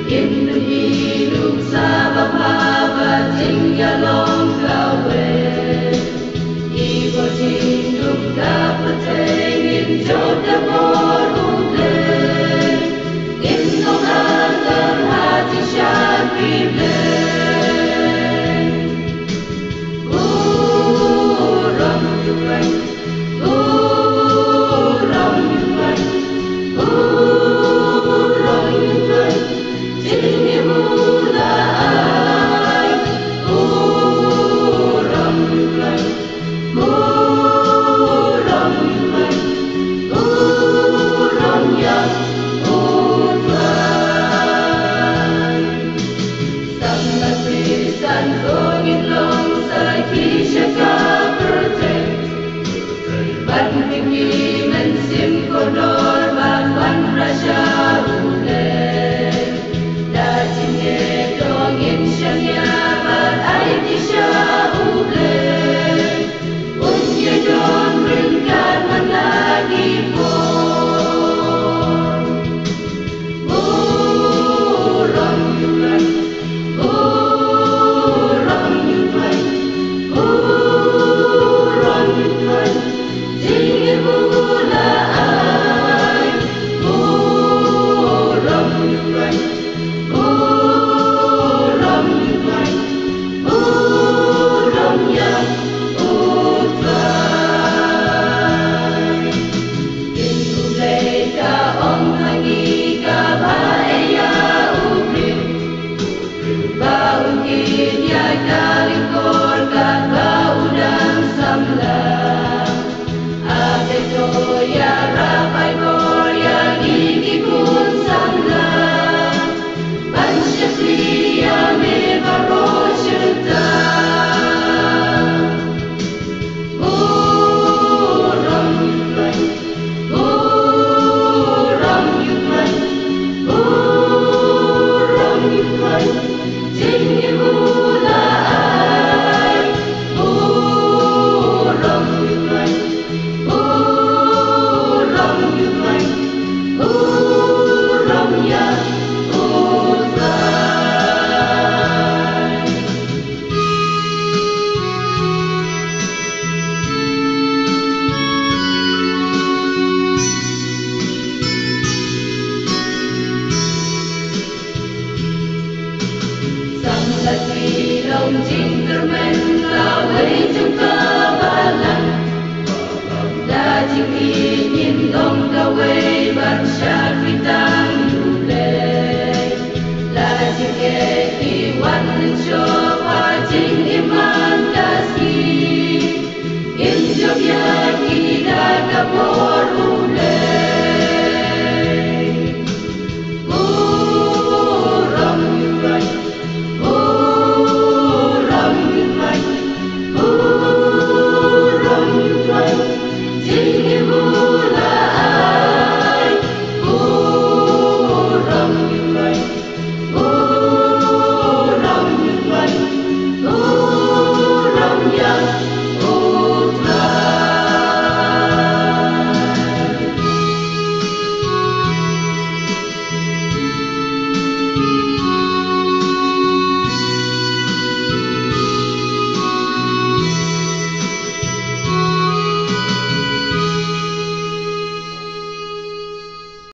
Ilung sabapa tinggal long kawe Ibo tingdum dapat ingin jodoh borude Indong antar hati syakribe Uram yukan Uram yukan Uram yukan Jini mulai Uram yukan Uram yukan Uram yang utrai Sangat pisan kongin long sai kisah kapertek Ban pingi mensim kodor ban rasa ulek Dajinge dongin syangnya ban air kisha ulek Unye don ringkan menagi pon Uram yukan Uram yukan Uram yukan Dingin mulai Uram yukan Uram yukan Uram yang utrai Inulay ka ong hangi ka baaya ubril Baungin ya kalingkor ka baudang samlang Ate to ya rapay kor ya gigikun samlang Pansyakli ya me barosyuta Uram yukan Uram yukan Uram yukan Tinggi mulai Uram yukan Uram yukan Uram yang utrai Sangat bilang jingkermen lawai jengka balan Dajing ingin dong kawai bansya kitang yulay Dajing iwan nensyo pajing